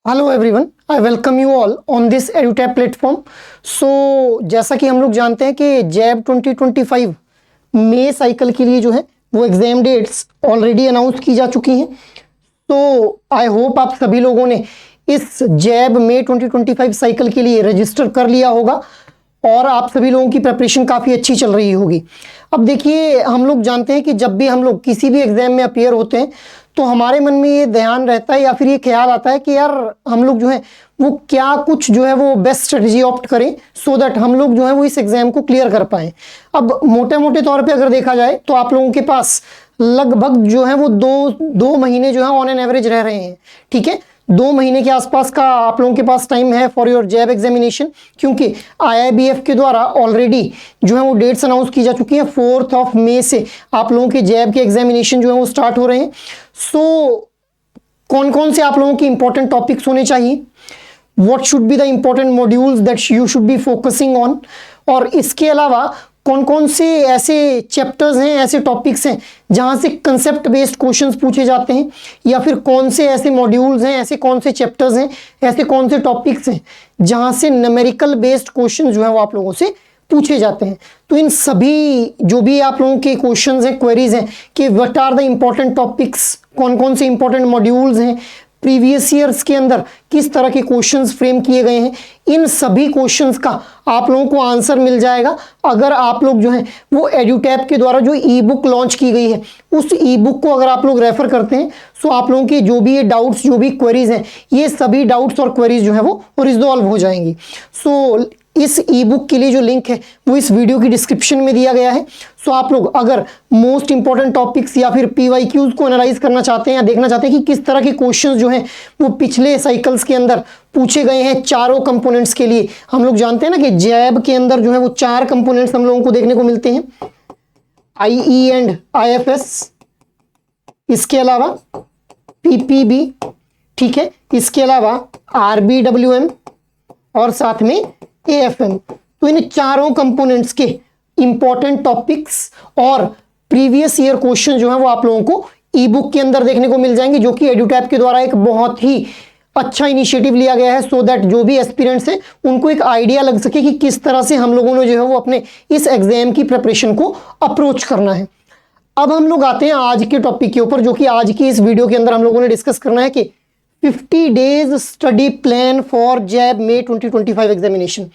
Hello everyone, I welcome you all on this एडुटैप platform. जैसा कि हम लोग जानते हैं कि जैब 2025 मई साइकिल के लिए जो है वो एग्ज़ाम डेट्स ऑलरेडी अनाउंस की जा चुकी हैं। तो आई होप आप सभी लोगों ने इस जैब मई 2025 साइकिल के लिए रजिस्टर कर लिया होगा और आप सभी लोगों की प्रिपरेशन काफ़ी अच्छी चल रही होगी। अब देखिए, हम लोग जानते हैं कि जब भी हम लोग किसी भी एग्ज़ाम में अपीयर होते हैं तो हमारे मन में ये ध्यान रहता है या फिर ये ख्याल आता है कि यार हम लोग जो है वो क्या कुछ जो है वो बेस्ट स्ट्रेटजी ऑप्ट करें सो दैट हम लोग जो है वो इस एग्ज़ाम को क्लियर कर पाएँ। अब मोटे मोटे तौर पे अगर देखा जाए तो आप लोगों के पास लगभग जो है वो दो महीने जो है ऑन एन एवरेज रह रहे हैं। ठीक है, 2 महीने के आसपास का आप लोगों के पास टाइम है फॉर योर जैब एग्जामिनेशन, क्योंकि IIBF के द्वारा ऑलरेडी जो है वो डेट्स अनाउंस की जा चुकी हैं। 4 मई से आप लोगों के जैब के एग्जामिनेशन जो है वो स्टार्ट हो रहे हैं। कौन कौन से आप लोगों के इंपॉर्टेंट टॉपिक्स होने चाहिए, what should be the important modules that you should be focusing on, और इसके अलावा कौन कौन से ऐसे चैप्टर्स हैं, ऐसे टॉपिक्स हैं जहां से कंसेप्ट बेस्ड क्वेश्चंस पूछे जाते हैं, या फिर कौन से ऐसे मॉड्यूल्स हैं, ऐसे कौन से चैप्टर्स हैं, ऐसे कौन से टॉपिक्स हैं जहां से न्यूमेरिकल बेस्ड क्वेश्चंस जो है वो आप लोगों से पूछे जाते हैं। तो इन सभी जो भी आप लोगों के क्वेश्चंस हैं, क्वेरीज हैं कि what are the important topics, कौन कौन से इंपॉर्टेंट मॉड्यूल्स हैं, प्रीवियस ईयर्स के अंदर किस तरह के क्वेश्चंस फ्रेम किए गए हैं, इन सभी क्वेश्चंस का आप लोगों को आंसर मिल जाएगा अगर आप लोग जो है वो एडुटैप के द्वारा जो ई बुक लॉन्च की गई है उस ई बुक को अगर आप लोग रेफर करते हैं। सो आप लोगों के जो भी ये डाउट्स, जो भी क्वेरीज हैं, ये सभी डाउट्स और क्वेरीज जो है वो रिजॉल्व हो जाएंगी। सो इस ई बुक के लिए जो लिंक है वो इस वीडियो की डिस्क्रिप्शन में दिया गया है। सो आप लोग अगर मोस्ट इंपॉर्टेंट टॉपिक्स या फिर PYQs को एनालाइज करना चाहते हैं या देखना चाहते हैं कि किस तरह के क्वेश्चंस जो हैं वो पिछले साइकिल्स के अंदर पूछे गए हैं चारों कंपोनेंट्स के लिए। हम लोग जानते हैं ना कि जैब के अंदर जो है वो 4 कंपोनेंट्स हम लोगों को देखने को मिलते हैं, IE एंड IFS, इसके अलावा PPB, ठीक है, इसके अलावा RBWM और साथ में AFM। तो इन चारों कंपोनेंट्स के इंपॉर्टेंट टॉपिक्स और प्रीवियस ईयर क्वेश्चन जो है वो आप लोगों को ई बुक के अंदर देखने को मिल जाएंगे, जो कि एडुटैप के द्वारा एक बहुत ही अच्छा इनिशिएटिव लिया गया है सो दैट जो भी एस्पिरेंट्स हैं उनको एक आइडिया लग सके कि किस तरह से हम लोगों ने जो है वो अपने इस एग्जाम की प्रिपरेशन को अप्रोच करना है। अब हम लोग आते हैं आज के टॉपिक के ऊपर, जो कि आज की इस वीडियो के अंदर हम लोगों ने डिस्कस करना है कि 50 days study plan for JAIIB May 2025 examination.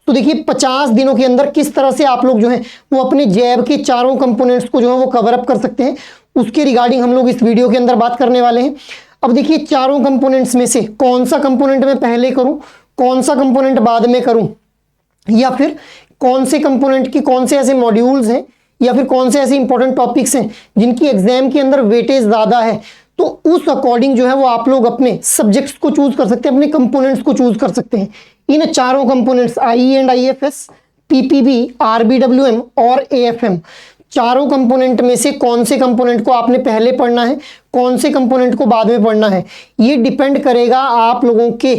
तो देखिए 50 दिनों के अंदर किस तरह से आप लोग जो है वो अपने जैब के चारों कंपोनेंट्स को जो है वो कवर अप कर सकते हैं, उसके रिगार्डिंग हम लोग इस वीडियो के अंदर बात करने वाले हैं। अब देखिए चारों कंपोनेंट्स में से कौन सा कंपोनेंट मैं पहले करूं, कौन सा कंपोनेंट बाद में करूं, या फिर कौन से कंपोनेंट की कौन से ऐसे मॉड्यूल्स हैं या फिर कौन से ऐसे इंपॉर्टेंट टॉपिक्स हैं जिनकी एग्जाम के अंदर वेटेज ज़्यादा है, तो उस अकॉर्डिंग जो है वो आप लोग अपने सब्जेक्ट्स को चूज कर सकते हैं, अपने कंपोनेंट्स को चूज कर सकते हैं। इन चारों components IE and IFS, PPB, RBWM और AFM, चारों कंपोनेंट में से कौन से कंपोनेंट को आपने पहले पढ़ना है, कौन से कंपोनेंट को बाद में पढ़ना है, ये डिपेंड करेगा आप लोगों के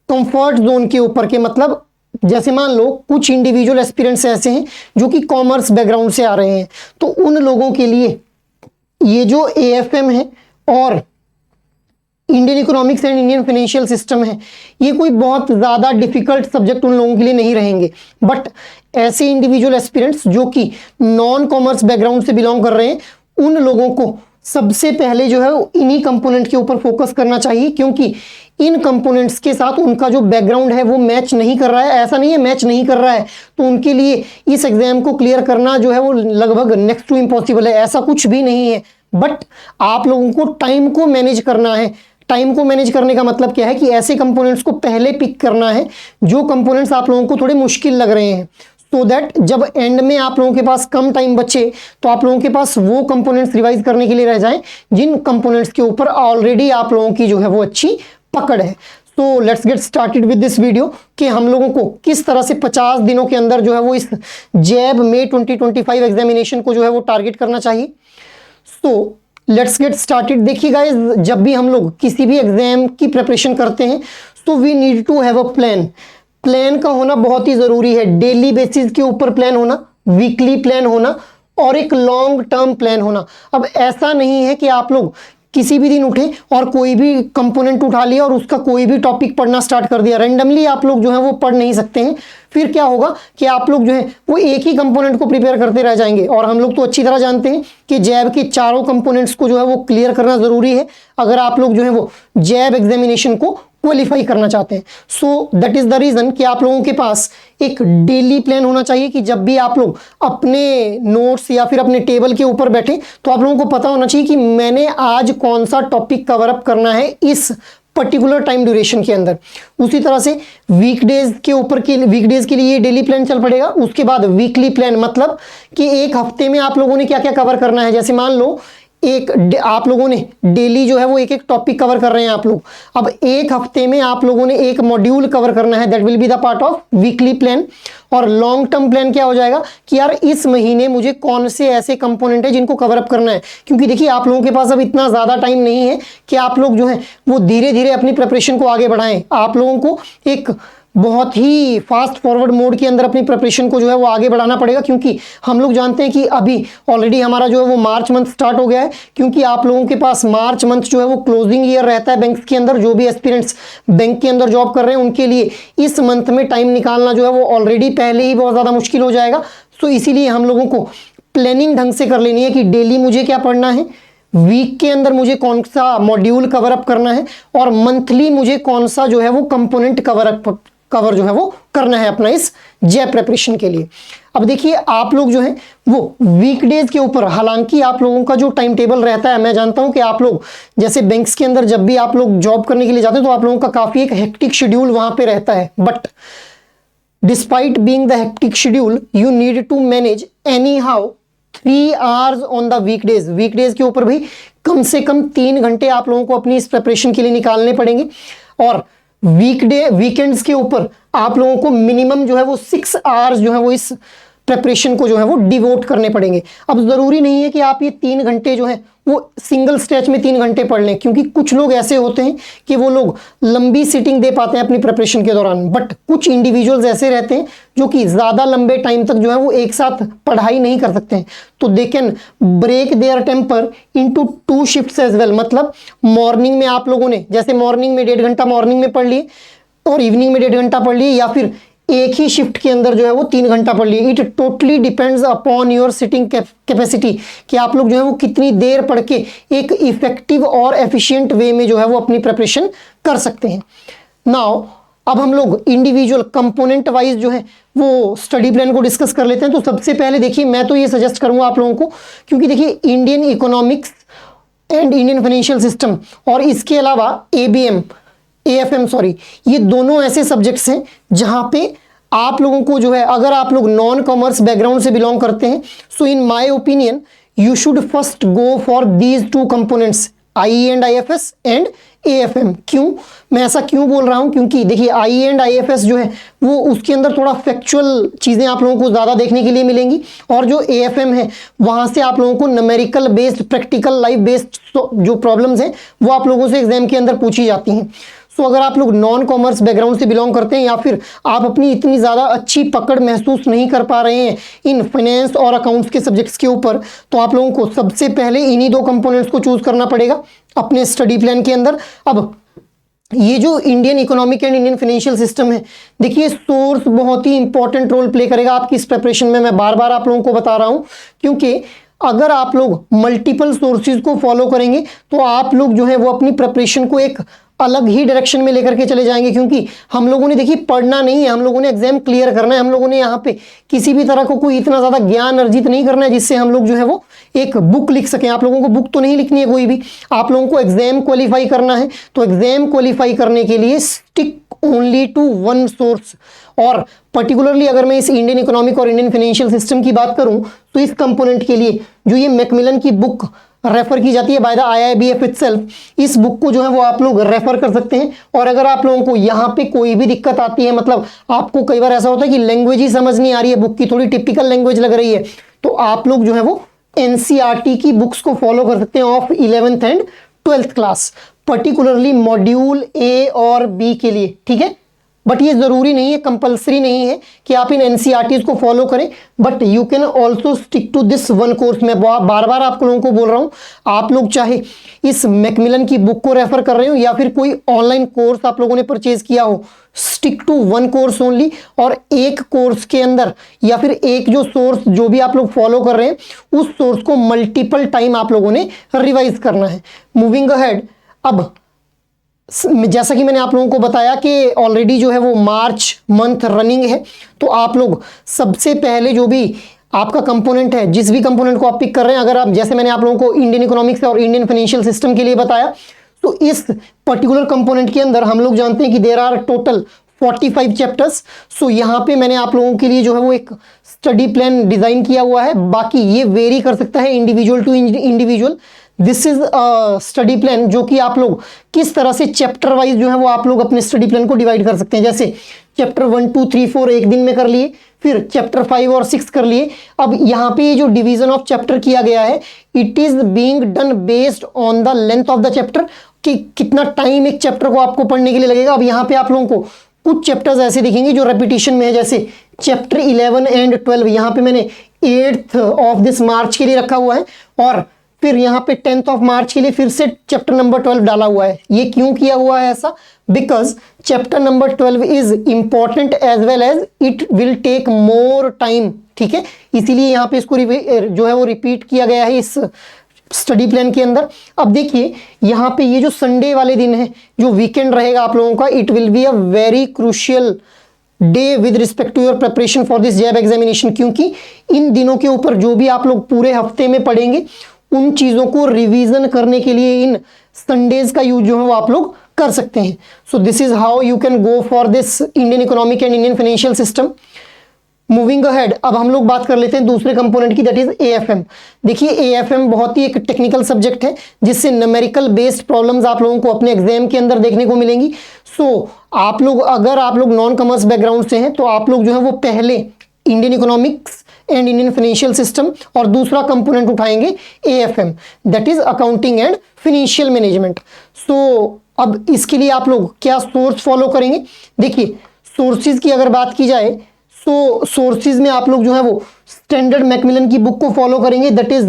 कंफर्ट जोन के ऊपर के। मतलब जैसे मान लो कुछ इंडिविजुअल एस्पिरेंट्स ऐसे हैं जो कि कॉमर्स बैकग्राउंड से आ रहे हैं, तो उन लोगों के लिए ये जो AFM है और Indian economics and Indian financial system है, ये कोई बहुत ज़्यादा डिफिकल्ट सब्जेक्ट उन लोगों के लिए नहीं रहेंगे। बट ऐसे इंडिविजुअल एस्पिरेंट्स जो कि नॉन कॉमर्स बैकग्राउंड से बिलोंग कर रहे हैं, उन लोगों को सबसे पहले जो है इन्हीं कंपोनेंट के ऊपर फोकस करना चाहिए, क्योंकि इन कंपोनेंट्स के साथ उनका जो बैकग्राउंड है वो मैच नहीं कर रहा है। ऐसा नहीं है मैच नहीं कर रहा है तो उनके लिए इस एग्जाम को क्लियर करना जो है वो लगभग नेक्स्ट टू इम्पॉसिबल है, ऐसा कुछ भी नहीं है। बट आप लोगों को टाइम को मैनेज करना है। टाइम को मैनेज करने का मतलब क्या है कि ऐसे कंपोनेंट्स को पहले पिक करना है जो कंपोनेंट्स आप लोगों को थोड़े मुश्किल लग रहे हैं, सो दैट जब एंड में आप लोगों के पास कम टाइम बचे तो आप लोगों के पास वो कंपोनेंट्स रिवाइज करने के लिए रह जाएं जिन कंपोनेंट्स के ऊपर ऑलरेडी आप लोगों की जो है वो अच्छी पकड़ है। तो let's get started with this video कि हम लोगों को किस तरह से 50 दिनों के अंदर जो है वो इस जैब मई 2025 एग्जामिनेशन को जो है वो टारगेट करना चाहिए। So let's get started. देखिए गाइस, जब भी हम लोग किसी भी एग्जाम की प्रिपरेशन करते हैं तो we need to have a plan. Plan का होना बहुत ही ज़रूरी है। डेली बेसिस के ऊपर प्लान होना, वीकली प्लान होना और एक लॉन्ग टर्म प्लान होना। अब ऐसा नहीं है कि आप लोग किसी भी दिन उठे और कोई भी कंपोनेंट उठा लिया और उसका कोई भी टॉपिक पढ़ना स्टार्ट कर दिया, रैंडमली आप लोग जो है वो पढ़ नहीं सकते हैं। फिर क्या होगा कि आप लोग जो है वो एक ही कंपोनेंट को प्रिपेयर करते रह जाएंगे। और हम लोग तो अच्छी तरह जानते हैं कि जैब के चारों कंपोनेंट्स को जो है वो क्लियर करना जरूरी है अगर आप लोग जो है वो जैब एग्जामिनेशन को क्वालिफाई करना चाहते हैं। So that is the reason कि आप लोगों के पास एक डेली प्लान होना चाहिए कि जब भी आप लोग अपने नोट्स या फिर अपने टेबल के ऊपर बैठे तो आप लोगों को पता होना चाहिए कि मैंने आज कौन सा टॉपिक कवर अप करना है इस पर्टिकुलर टाइम ड्यूरेशन के अंदर। उसी तरह से वीकडेज के लिए डेली प्लान चल पड़ेगा। उसके बाद वीकली प्लान, मतलब कि एक हफ्ते में आप लोगों ने क्या क्या कवर करना है। जैसे मान लो आप लोगों ने डेली जो है वो एक एक टॉपिक कवर कर रहे हैं आप लोग, अब एक हफ्ते में आप लोगों ने एक मॉड्यूल कवर करना है, that will be the part of weekly plan. और लॉन्ग टर्म प्लान क्या हो जाएगा कि यार इस महीने मुझे कौन से ऐसे कंपोनेंट है जिनको कवर अप करना है। क्योंकि देखिए आप लोगों के पास अब इतना ज़्यादा टाइम नहीं है कि आप लोग जो है वो धीरे धीरे अपनी प्रिपरेशन को आगे बढ़ाएं। आप लोगों को एक बहुत ही फास्ट फॉरवर्ड मोड के अंदर अपनी प्रिपरेशन को जो है वो आगे बढ़ाना पड़ेगा, क्योंकि हम लोग जानते हैं कि अभी ऑलरेडी हमारा जो है वो मार्च मंथ स्टार्ट हो गया है। क्योंकि आप लोगों के पास मार्च मंथ जो है वो क्लोजिंग ईयर रहता है बैंक्स के अंदर। जो भी एस्पिरेंट्स बैंक के अंदर जॉब कर रहे हैं उनके लिए इस मंथ में टाइम निकालना जो है वो ऑलरेडी पहले ही बहुत ज़्यादा मुश्किल हो जाएगा। सो इसीलिए हम लोगों को प्लानिंग ढंग से कर लेनी है कि डेली मुझे क्या पढ़ना है, वीक के अंदर मुझे कौन सा मॉड्यूल कवर अप करना है, और मंथली मुझे कौन सा जो है वो कंपोनेंट कवर जो है वो करना है अपना इस जैब प्रिपरेशन के लिए। अब देखिए आप लोग जो है वो वीकडेज के ऊपर, हालांकि आप लोगों का जो टाइम टेबल रहता है, मैं जानता हूं कि आप लोग जैसे बैंक्स के अंदर जब भी आप लोग जॉब करने के लिए जाते हैं तो आप लोगों का काफ़ी एक हेक्टिक शेड्यूल वहां पे रहता है। But despite being the hectic schedule you need to manage anyhow 3 hours on the weekdays. Weekdays के ऊपर भी कम से कम 3 घंटे आप लोगों को अपनी इस प्रिपरेशन के लिए निकालने पड़ेंगे। और वीकेंड्स के ऊपर आप लोगों को मिनिमम जो है वो 6 आवर्स जो है वो इस प्रिपरेशन को जो है वो डिवोट करने पड़ेंगे। अब ज़रूरी नहीं है कि आप ये 3 घंटे जो है वो सिंगल स्ट्रेच में 3 घंटे पढ़ लें, क्योंकि कुछ लोग ऐसे होते हैं कि वो लोग लंबी सिटिंग दे पाते हैं अपनी प्रिपरेशन के दौरान। बट कुछ इंडिविजुअल्स ऐसे रहते हैं जो कि ज़्यादा लंबे टाइम तक जो है वो एक साथ पढ़ाई नहीं कर सकते हैं, तो they can break their temper into 2 shifts as well. मतलब मॉर्निंग में आप लोगों ने जैसे मॉर्निंग में 1.5 घंटा मॉर्निंग में पढ़ लिए और इवनिंग में 1.5 घंटा पढ़ लिए, या फिर एक ही शिफ्ट के अंदर जो है वो 3 घंटा पढ़ लिए। It totally depends upon your sitting capacity कि आप लोग जो है वो कितनी देर पढ़ के एक इफेक्टिव और एफिशिएंट वे में जो है वो अपनी प्रिपरेशन कर सकते हैं। नाउ अब हम लोग इंडिविजुअल कंपोनेंट वाइज जो है वो स्टडी प्लान को डिस्कस कर लेते हैं। तो सबसे पहले देखिए मैं तो ये सजेस्ट करूंगा आप लोगों को, क्योंकि देखिए Indian economics and Indian financial system और इसके अलावा AFM सॉरी, ये दोनों ऐसे सब्जेक्ट्स हैं जहां पे आप लोगों को जो है, अगर आप लोग नॉन कॉमर्स बैकग्राउंड से बिलोंग करते हैं, so in my opinion you should first go for these 2 components, IE and IFS and AFM। क्यों मैं ऐसा क्यों बोल रहा हूं, क्योंकि देखिए IE एंड IFS जो है वो उसके अंदर थोड़ा फैक्चुअल चीज़ें आप लोगों को ज़्यादा देखने के लिए मिलेंगी, और जो AFM है वहाँ से आप लोगों को numerical based, practical life based जो प्रॉब्लम्स हैं वो आप लोगों से एग्जाम के अंदर पूछी जाती हैं। सो अगर आप लोग नॉन कॉमर्स बैकग्राउंड से बिलोंग करते हैं, या फिर आप अपनी इतनी ज़्यादा अच्छी पकड़ महसूस नहीं कर पा रहे हैं इन फाइनेंस और अकाउंट्स के सब्जेक्ट्स के ऊपर, तो आप लोगों को सबसे पहले इन्हीं 2 कंपोनेंट्स को चूज करना पड़ेगा अपने स्टडी प्लान के अंदर। अब ये जो Indian economic and Indian financial system है, देखिए सोर्स बहुत ही इंपॉर्टेंट रोल प्ले करेगा आपकी इस प्रिपरेशन में। मैं बार बार आप लोगों को बता रहा हूँ, क्योंकि अगर आप लोग मल्टीपल सोर्सेज को फॉलो करेंगे तो आप लोग जो है वो अपनी प्रिपरेशन को एक अलग ही डायरेक्शन में लेकर के चले जाएंगे। क्योंकि हम लोगों ने देखिए पढ़ना नहीं है, हम लोगों ने एग्जाम क्लियर करना है। हम लोगों ने यहाँ पे किसी भी तरह को कोई इतना ज़्यादा ज्ञान अर्जित नहीं करना है जिससे हम लोग जो है वो एक बुक लिख सकें। आप लोगों को बुक तो नहीं लिखनी है कोई भी, आप लोगों को एग्जाम क्वालिफाई करना है। तो एग्जाम क्वालिफाई करने के लिए स्टिक ओनली टू 1 सोर्स। और पर्टिकुलरली अगर मैं इस इंडियन इकोनॉमिक और इंडियन फाइनेंशियल सिस्टम की बात करूं तो इस कंपोनेंट के लिए जो ये मैकमिलन की बुक रेफर की जाती है बाय द IIBF इटसेल्फ, इस बुक को जो है वो आप लोग रेफर कर सकते हैं। और अगर आप लोगों को यहाँ पे कोई भी दिक्कत आती है, मतलब आपको कई बार ऐसा होता है कि लैंग्वेज ही समझ नहीं आ रही है, बुक की थोड़ी टिपिकल लैंग्वेज लग रही है, तो आप लोग जो है वो NCERT की बुक्स को फॉलो कर सकते हैं of 11th and 12th class, particularly module A और B के लिए। ठीक है, बट ये जरूरी नहीं है, कंपलसरी नहीं है कि आप इन एनसीईआरटीज को फॉलो करें, but you can also stick to this one course. मैं बार बार आप लोगों को बोल रहा हूं, आप लोग चाहे इस मैकमिलन की बुक को रेफर कर रहे हो या फिर कोई ऑनलाइन कोर्स आप लोगों ने परचेज किया हो, stick to one course only. और एक कोर्स के अंदर या फिर एक जो सोर्स जो भी आप लोग फॉलो कर रहे हैं उस सोर्स को मल्टीपल टाइम आप लोगों ने रिवाइज करना है। मूविंग अहेड, अब जैसा कि मैंने आप लोगों को बताया कि ऑलरेडी जो है वो मार्च मंथ रनिंग है, तो आप लोग सबसे पहले जो भी आपका कंपोनेंट है, जिस भी कंपोनेंट को आप पिक कर रहे हैं, अगर आप, जैसे मैंने आप लोगों को इंडियन इकोनॉमिक्स और इंडियन फाइनेंशियल सिस्टम के लिए बताया, तो इस पर्टिकुलर कंपोनेंट के अंदर हम लोग जानते हैं कि देयर आर टोटल 45 चैप्टर्स। सो यहाँ पे मैंने आप लोगों के लिए जो है वो एक स्टडी प्लान डिजाइन किया हुआ है। बाकी ये वेरी कर सकता है individual to individual. This is a study plan जो कि आप लोग किस तरह से चैप्टर वाइज जो है वो आप लोग अपने स्टडी प्लान को डिवाइड कर सकते हैं। जैसे चैप्टर 1 2 3 4 एक दिन में कर लिए, फिर चैप्टर 5 और 6 कर लिए। अब यहाँ पे ये जो डिवीजन ऑफ चैप्टर किया गया है, it is being done based on the length of the chapter, कि कितना टाइम एक चैप्टर को आपको पढ़ने के लिए लगेगा। अब यहाँ पे आप लोगों को कुछ चैप्टर्स ऐसे दिखेंगे जो रेपिटेशन में है, जैसे चैप्टर 11 एंड 12 यहाँ पे मैंने 8th ऑफ दिस मार्च के लिए रखा हुआ है, और फिर यहाँ पे 10th ऑफ मार्च के लिए फिर से चैप्टर नंबर 12 डाला हुआ है। ये क्यों किया हुआ है ऐसा? Because chapter number 12 is important as well as it will take more time, ठीक है, इसीलिए यहाँ पे इसको जो है वो रिपीट किया गया है इस स्टडी प्लान के अंदर। अब देखिए यहाँ पे ये जो संडे वाले दिन है, जो वीकेंड रहेगा आप लोगों का, it will be a very crucial day with respect to your preparation for this JAIIB examination, क्योंकि इन दिनों के ऊपर जो भी आप लोग पूरे हफ्ते में पढ़ेंगे उन चीजों को रिवीजन करने के लिए इन संडेज का यूज जो है वो आप लोग कर सकते हैं। So this is how you can go for this Indian economic and Indian financial system. Moving ahead, अब हम लोग बात कर लेते हैं दूसरे कंपोनेंट की, दैट इज एएफएम। देखिए एएफएम बहुत ही एक टेक्निकल सब्जेक्ट है जिससे न्यूमेरिकल बेस्ड प्रॉब्लम्स आप लोगों को अपने एग्जाम के अंदर देखने को मिलेंगी। सो आप लोग, अगर आप लोग नॉन कॉमर्स बैकग्राउंड से हैं, तो आप लोग जो है वो पहले Indian economics and Indian financial system और दूसरा कंपोनेंट उठाएंगे AFM, that is accounting and financial management. So अब इसके लिए आप लोग क्या सोर्स फॉलो करेंगे? देखिए सोर्सेज की अगर बात की जाए, सो सोर्सेज में आप लोग जो है वो स्टैंडर्ड मैकमिलन की बुक को फॉलो करेंगे, दैट इज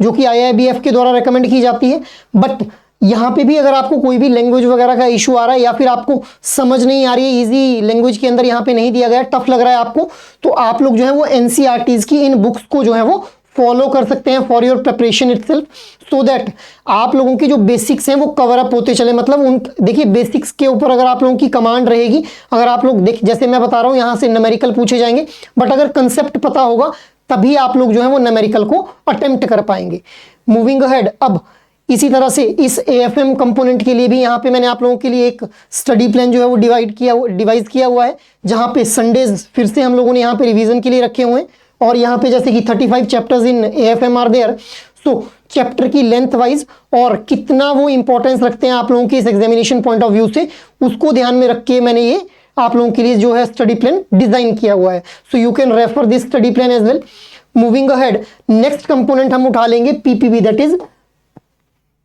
जो कि आईआईबीएफ के द्वारा रेकमेंड की जाती है। बट यहाँ पे भी अगर आपको कोई भी लैंग्वेज वगैरह का इशू आ रहा है या फिर आपको समझ नहीं आ रही है, इजी लैंग्वेज के अंदर यहाँ पे नहीं दिया गया, टफ लग रहा है आपको, तो आप लोग जो है वो एनसीईआरटीज की इन बुक्स को जो है वो फॉलो कर सकते हैं for your preparation itself, so that आप लोगों की जो बेसिक्स हैं वो कवर अप होते चले। मतलब उन, देखिए बेसिक्स के ऊपर अगर आप लोगों की कमांड रहेगी, अगर आप लोग देख, जैसे मैं बता रहा हूँ यहाँ से न्यूमेरिकल पूछे जाएंगे, बट अगर कंसेप्ट पता होगा तभी आप लोग जो है वो न्यूमेरिकल को अटेम्प्ट कर पाएंगे। मूविंग अहेड, अब इसी तरह से इस एएफएम कंपोनेंट के लिए भी यहाँ पे मैंने आप लोगों के लिए एक स्टडी प्लान जो है वो डिवाइस किया हुआ है, जहाँ पे संडेज फिर से हम लोगों ने यहाँ पे रिवीजन के लिए रखे हुए हैं, और यहाँ पे जैसे कि 35 chapters in AFM are there. So chapter की लेंथ वाइज और कितना वो इंपॉर्टेंस रखते हैं आप लोगों के इस एग्जामिनेशन पॉइंट ऑफ व्यू से, उसको ध्यान में रख के मैंने ये आप लोगों के लिए जो है स्टडी प्लान डिजाइन किया हुआ है। So you can refer this study plan as well. Moving ahead, next component हम उठा लेंगे PPB, that is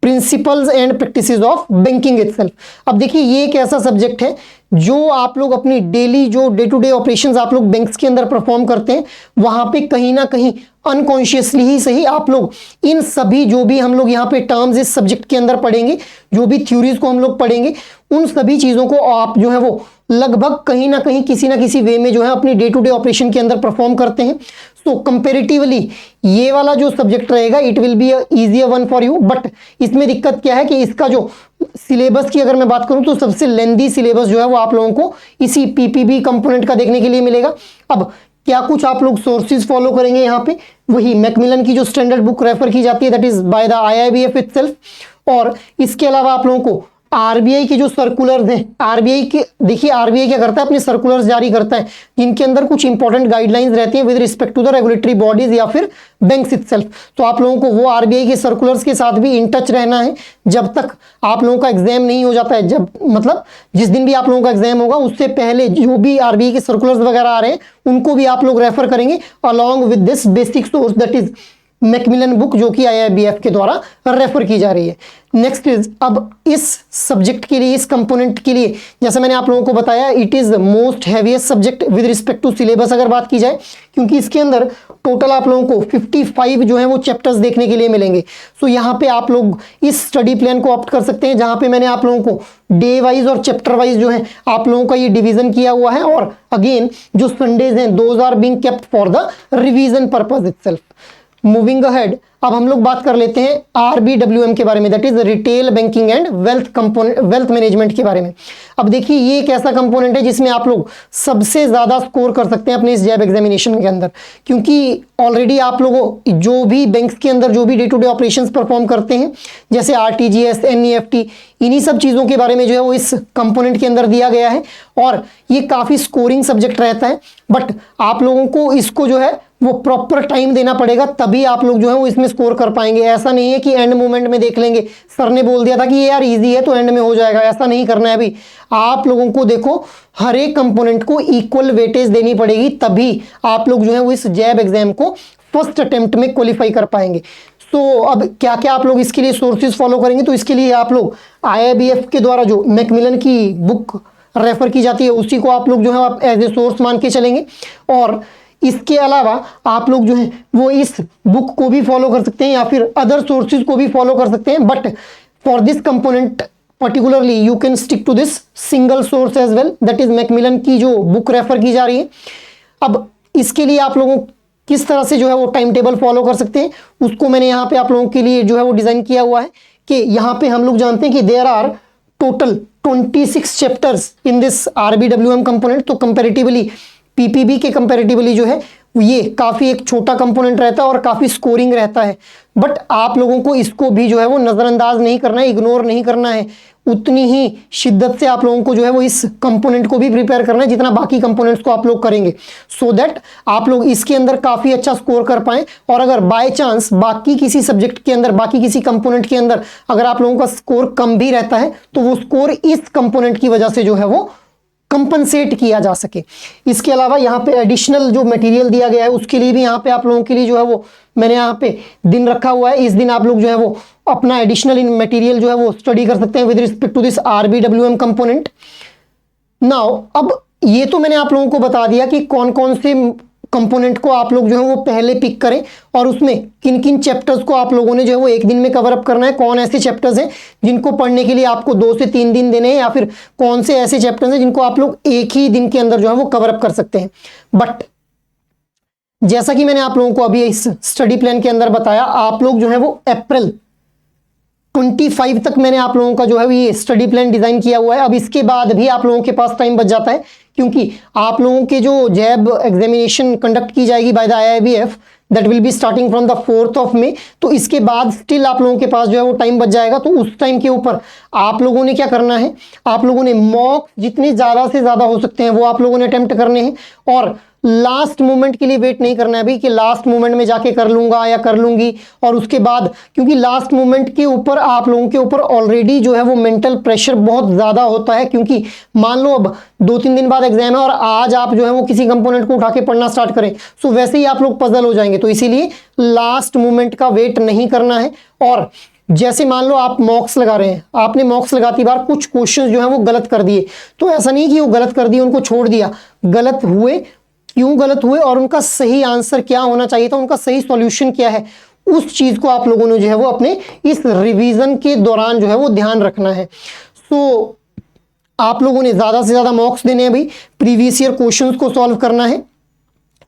principles and practices of banking itself. अब देखिए ये एक ऐसा सब्जेक्ट है जो आप लोग अपनी डेली जो डे टू डे ऑपरेशंस आप लोग बैंक्स के अंदर परफॉर्म करते हैं, वहां पे कहीं ना कहीं अनकॉन्शियसली ही सही आप लोग इन सभी जो भी हम लोग यहाँ पे टर्म्स इस सब्जेक्ट के अंदर पढ़ेंगे, जो भी थ्योरीज को हम लोग पढ़ेंगे, उन सभी चीज़ों को आप जो है वो लगभग कहीं ना कहीं किसी ना किसी वे में जो है अपनी डे टू डे ऑपरेशन के अंदर परफॉर्म करते हैं। सो कंपेरेटिवली ये वाला जो सब्जेक्ट रहेगा it will be easier one for you, but इसमें दिक्कत क्या है कि इसका जो सिलेबस की अगर मैं बात करूं तो सबसे लेंदी सिलेबस जो है वो आप लोगों को इसी पीपीबी कंपोनेंट का देखने के लिए मिलेगा। अब क्या कुछ आप लोग सोर्सेज फॉलो करेंगे, यहाँ पे वही मैकमिलन की जो स्टैंडर्ड बुक रेफर की जाती है, that is by the IIBF itself, और इसके अलावा आप लोगों को आरबीआई के जो सर्कुलर्स हैं, आरबीआई के, देखिए आरबीआई क्या करता है, अपने सर्कुलर्स जारी करता है जिनके अंदर कुछ इंपॉर्टेंट गाइडलाइंस रहती हैं with respect to the regulatory bodies या फिर बैंक्स इटसेल्फ। तो आप लोगों को वो आरबीआई के सर्कुलर्स के साथ भी इन टच रहना है जब तक आप लोगों का एग्जाम नहीं हो जाता है। जब मतलब जिस दिन भी आप लोगों का एग्जाम होगा उससे पहले जो भी आरबीआई के सर्कुलर्स वगैरह आ रहे हैं उनको भी आप लोग रेफर करेंगे along with this basic source, that is Macmillan book जो कि IIBF के द्वारा रेफर की जा रही है। नेक्स्ट इज, अब इस सब्जेक्ट के लिए, इस कंपोनेंट के लिए, जैसे मैंने आप लोगों को बताया, it is most heaviest subject with respect to syllabus अगर बात की जाए, क्योंकि इसके अंदर टोटल आप लोगों को 55 जो है वो चैप्टर्स देखने के लिए मिलेंगे। सो यहाँ पे आप लोग इस स्टडी प्लान को ऑप्ट कर सकते हैं, जहाँ पे मैंने आप लोगों को डे वाइज और चैप्टर वाइज जो है आप लोगों का ये डिवीजन किया हुआ है। और अगेन जो संडेज हैं, those are being kept for the revision purpose itself. Moving ahead, अब हम लोग बात कर लेते हैं RBWM के बारे में, that is retail banking and wealth management के बारे में। अब देखिए, ये एक ऐसा कंपोनेंट है जिसमें आप लोग सबसे ज्यादा स्कोर कर सकते हैं अपने इस जैब एग्जामिनेशन के अंदर, क्योंकि ऑलरेडी आप लोगों जो भी बैंक्स के अंदर जो भी day to day operations perform करते हैं, जैसे RTGS, NEFT, इन्हीं सब चीज़ों के बारे में जो है वो इस कंपोनेंट के अंदर दिया गया है। और ये काफ़ी स्कोरिंग सब्जेक्ट रहता है, बट आप लोगों को इसको जो है वो प्रॉपर टाइम देना पड़ेगा, तभी आप लोग जो है वो इसमें स्कोर कर पाएंगे। ऐसा नहीं है कि एंड मोमेंट में देख लेंगे, सर ने बोल दिया था कि ये यार इजी है तो एंड में हो जाएगा, ऐसा नहीं करना है। अभी आप लोगों को देखो, हर एक कंपोनेंट को इक्वल वेटेज देनी पड़ेगी, तभी आप लोग जो है वो इस जैब एग्जाम को फर्स्ट अटेम्प्ट में क्वालिफाई कर पाएंगे। तो अब क्या क्या आप लोग इसके लिए सोर्सेज फॉलो करेंगे, तो इसके लिए आप लोग IIBF के द्वारा जो मैकमिलन की बुक रेफर की जाती है उसी को आप लोग जो है आप एज ए सोर्स मान के चलेंगे। और इसके अलावा आप लोग जो है वो इस बुक को भी फॉलो कर सकते हैं या फिर अदर सोर्सेज को भी फॉलो कर सकते हैं, but for this component particularly you can stick to this single source as well, that is Macmillan की जो बुक रेफर की जा रही है। अब इसके लिए आप लोगों किस तरह से जो है वो टाइम टेबल फॉलो कर सकते हैं, उसको मैंने यहाँ पे आप लोगों के लिए जो है वो डिजाइन किया हुआ है। कि यहाँ पे हम लोग जानते हैं कि there are total 26 chapters in this RBWM component, तो कंपैरेटिवली PPB के कंपैरेटिवली जो है ये काफ़ी एक छोटा कंपोनेंट रहता है और काफ़ी स्कोरिंग रहता है, बट आप लोगों को इसको भी जो है वो नज़रअंदाज नहीं करना है, इग्नोर नहीं करना है। उतनी ही शिद्दत से आप लोगों को जो है वो इस कंपोनेंट को भी प्रिपेयर करना है जितना बाकी कंपोनेंट्स को आप लोग करेंगे, सो दैट आप लोग इसके अंदर काफ़ी अच्छा स्कोर कर पाएँ। और अगर बाय चांस बाकी किसी सब्जेक्ट के अंदर, बाकी किसी कंपोनेंट के अंदर अगर आप लोगों का स्कोर कम भी रहता है, तो वो स्कोर इस कंपोनेंट की वजह से जो है वो कंपनसेट किया जा सके। इसके अलावा यहाँ पे एडिशनल जो मटेरियल दिया गया है उसके लिए भी यहाँ पे आप लोगों के लिए जो है वो मैंने यहाँ पे दिन रखा हुआ है। इस दिन आप लोग जो है वो अपना एडिशनल मटेरियल जो है वो स्टडी कर सकते हैं with respect to this RBWM component. Now अब ये तो मैंने आप लोगों को बता दिया कि कौन कौन से कंपोनेंट को आप लोग जो है वो पहले पिक करें और उसमें किन किन चैप्टर्स को आप लोगों ने जो है वो एक दिन में कवर अप करना है, कौन ऐसे चैप्टर्स हैं जिनको पढ़ने के लिए आपको 2 से 3 दिन देने हैं, या फिर कौन से ऐसे चैप्टर्स हैं जिनको आप लोग एक ही दिन के अंदर जो है वो कवर अप कर सकते हैं। बट जैसा कि मैंने आप लोगों को अभी इस स्टडी प्लान के अंदर बताया, आप लोग जो है वो अप्रैल 25 तक मैंने आप लोगों का जो है ये स्टडी प्लान डिजाइन किया हुआ है। अब इसके बाद भी आप लोगों के पास टाइम बच जाता है, क्योंकि आप लोगों के जो जैब एग्जामिनेशन कंडक्ट की जाएगी by the IIBF, that will be starting from the 4 मई, तो इसके बाद स्टिल आप लोगों के पास जो है वो टाइम बच जाएगा। तो उस टाइम के ऊपर आप लोगों ने क्या करना है, आप लोगों ने मॉक जितने ज़्यादा से ज़्यादा हो सकते हैं वो आप लोगों ने अटेम्प्ट करने हैं, और लास्ट मोमेंट के लिए वेट नहीं करना है अभी कि लास्ट मोमेंट में जाके कर लूंगा या कर लूंगी, और उसके बाद, क्योंकि लास्ट मोमेंट के ऊपर आप लोगों के ऊपर ऑलरेडी जो है वो मेंटल प्रेशर बहुत ज़्यादा होता है, क्योंकि मान लो अब 2-3 दिन बाद एग्जाम है और आज आप जो है वो किसी कंपोनेंट को उठा के पढ़ना स्टार्ट करें, सो वैसे ही आप लोग पजल हो जाएंगे। तो इसीलिए लास्ट मोमेंट का वेट नहीं करना है। और जैसे मान लो आप मॉक्स लगा रहे हैं, आपने मॉक्स लगाती बार कुछ क्वेश्चंस जो है वो गलत कर दिए, तो ऐसा नहीं कि वो गलत कर दिए उनको छोड़ दिया, गलत हुए, क्यों गलत हुए और उनका सही आंसर क्या होना चाहिए था, उनका सही सॉल्यूशन क्या है, उस चीज को आप लोगों ने जो है वो अपने इस रिवीजन के दौरान जो है वो ध्यान रखना है। सो आप लोगों ने ज्यादा से ज्यादा मॉक्स देने हैं भाई, प्रीवियस ईयर क्वेश्चंस को सॉल्व करना है,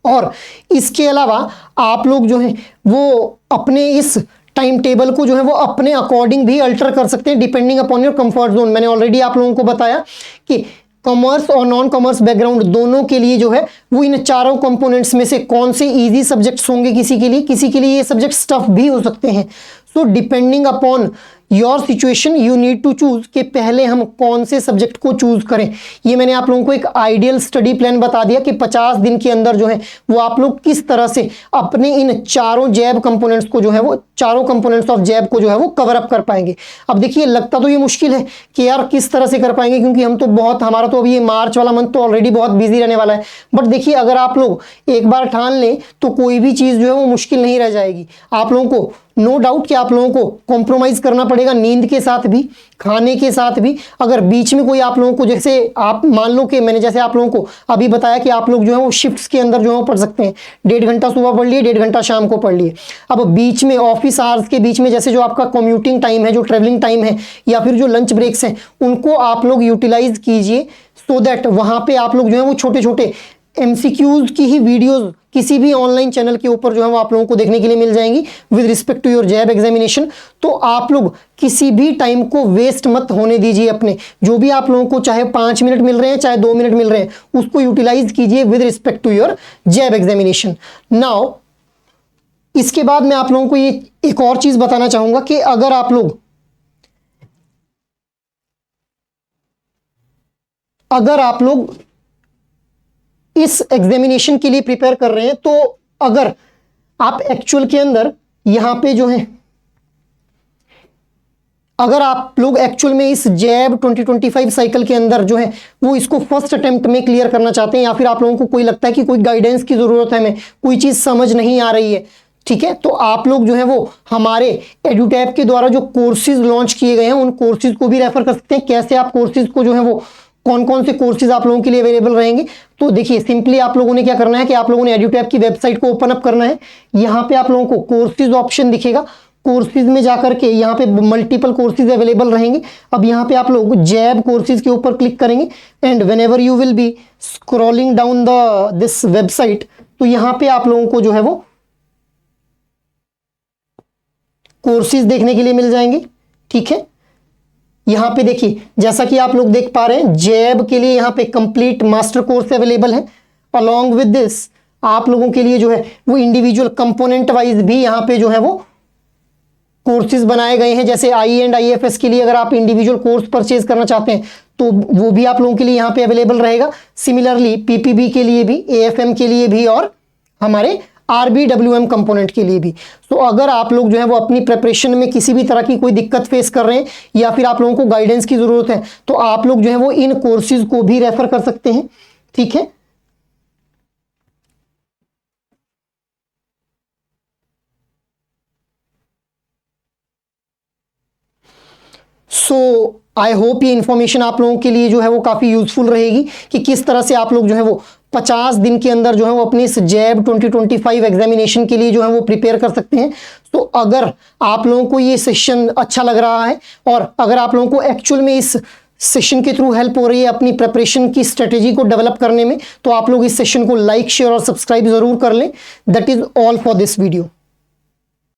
और इसके अलावा आप लोग जो है वो अपने इस टाइम टेबल को जो है वो अपने अकॉर्डिंग भी अल्टर कर सकते हैं depending upon your comfort zone. मैंने ऑलरेडी आप लोगों को बताया कि कॉमर्स और नॉन कॉमर्स बैकग्राउंड दोनों के लिए जो है वो इन चारों कंपोनेंट्स में से कौन से इजी सब्जेक्ट्स होंगे किसी के लिए ये सब्जेक्ट टफ भी हो सकते हैं। So depending upon your situation you need to choose कि पहले हम कौन से सब्जेक्ट को चूज करें। ये मैंने आप लोगों को एक आइडियल स्टडी प्लान बता दिया कि 50 दिन के अंदर जो है वो आप लोग किस तरह से अपने इन चारों जैब कंपोनेंट्स को जो है वो चारों कंपोनेंट्स ऑफ जैब को जो है वो कवर अप कर पाएंगे। अब देखिए लगता तो ये मुश्किल है कि यार किस तरह से कर पाएंगे, क्योंकि हम तो बहुत, हमारा तो अभी ये मार्च वाला मंथ तो ऑलरेडी बहुत बिजी रहने वाला है। बट देखिए अगर आप लोग एक बार ठान लें तो कोई भी चीज जो है वो मुश्किल नहीं रह जाएगी। आप लोगों को नो डाउट कि आप लोगों को कॉम्प्रोमाइज करना पड़ेगा नींद के साथ भी, खाने के साथ भी। अगर बीच में कोई आप लोगों को, जैसे आप मान लो कि मैंने जैसे आप लोगों को अभी बताया कि आप लोग जो है वो शिफ्ट्स के अंदर जो है पढ़ सकते हैं, 1.5 घंटा सुबह पढ़ लिए, 1.5 घंटा शाम को पढ़ लिए। अब बीच में ऑफिस आवर्स के बीच में जैसे जो आपका कम्यूटिंग टाइम है, जो ट्रेवलिंग टाइम है, या फिर जो लंच ब्रेक्स हैं, उनको आप लोग यूटिलाइज कीजिए सो दैट वहां पे आप लोग जो है वो छोटे छोटे एमसीक्यूज की ही वीडियोस किसी भी ऑनलाइन चैनल के ऊपर जो है वो आप लोगों को देखने के लिए मिल जाएंगी with respect to your JAIIB examination. तो आप लोग किसी भी टाइम को वेस्ट मत होने दीजिए अपने, जो भी आप लोगों को चाहे 5 मिनट मिल रहे हैं चाहे 2 मिनट मिल रहे हैं, उसको यूटिलाइज कीजिए with respect to your JAIIB examination. Now इसके बाद मैं आप लोगों को ये एक और चीज बताना चाहूंगा कि अगर आप लोग इस एग्जामिनेशन के लिए प्रिपेयर कर रहे हैं, तो अगर आप एक्चुअल के अंदर यहां पे जो है, अगर आप लोग एक्चुअल में इस जैब 2025 साइकिल के अंदर जो है वो इसको फर्स्ट अटेम्प्ट में क्लियर करना चाहते हैं, या फिर आप लोगों को कोई लगता है कि कोई गाइडेंस की जरूरत है, हमें कोई चीज समझ नहीं आ रही है, ठीक है, तो आप लोग जो है वो हमारे एडुटैब के द्वारा जो कोर्सेज लॉन्च किए गए हैं उन कोर्सेज को भी रेफर कर सकते हैं। कैसे आप कोर्सेज को जो है वो, कौन कौन से कोर्सेज आप लोगों के लिए अवेलेबल रहेंगे, तो देखिए सिंपली आप लोगों ने क्या करना है कि आप लोगों ने एडुटैब की वेबसाइट को ओपन अप करना है। यहां पे आप लोगों को कोर्सेज ऑप्शन दिखेगा, कोर्सेज में जाकर के यहाँ पे मल्टीपल कोर्सेज अवेलेबल रहेंगे। अब यहाँ पे आप लोग जैब कोर्सेज के ऊपर क्लिक करेंगे and whenever you will be scrolling down this website, तो यहाँ पे आप लोगों को जो है वो कोर्सेज देखने के लिए मिल जाएंगे, ठीक है। यहां पे देखिए जैसा कि आप लोग देख पा रहे हैं जैब के लिए यहां पे कंप्लीट मास्टर कोर्स अवेलेबल है। अलोंग विद दिस आप लोगों के लिए जो है वो इंडिविजुअल कंपोनेंट वाइज भी यहां पे जो है वो कोर्सेज बनाए गए हैं। जैसे आई एंड IAFS के लिए अगर आप इंडिविजुअल कोर्स परचेज करना चाहते हैं तो वो भी आप लोगों के लिए यहां पे अवेलेबल रहेगा। सिमिलरली PPB के लिए भी, AFM के लिए भी और हमारे RBWM कंपोनेंट के लिए भी। तो अगर आप लोग जो है वो अपनी प्रिपरेशन में किसी भी तरह की कोई दिक्कत फेस कर रहे हैं या फिर आप लोगों को गाइडेंस की जरूरत है, तो आप लोग जो है वो इन कोर्सेज को भी रेफर कर सकते हैं, ठीक है। सो आई होप ये इंफॉर्मेशन आप लोगों के लिए जो है वो काफ़ी यूजफुल रहेगी कि किस तरह से आप लोग जो है वो 50 दिन के अंदर जो है वो अपनी इस जैब 2025 एग्जामिनेशन के लिए जो है वो प्रिपेयर कर सकते हैं। तो अगर आप लोगों को ये सेशन अच्छा लग रहा है और अगर आप लोगों को एक्चुअल में इस सेशन के थ्रू हेल्प हो रही है अपनी प्रिपरेशन की स्ट्रेटेजी को डेवलप करने में, तो आप लोग इस सेशन को लाइक, शेयर और सब्सक्राइब जरूर कर लें। That is all for this video.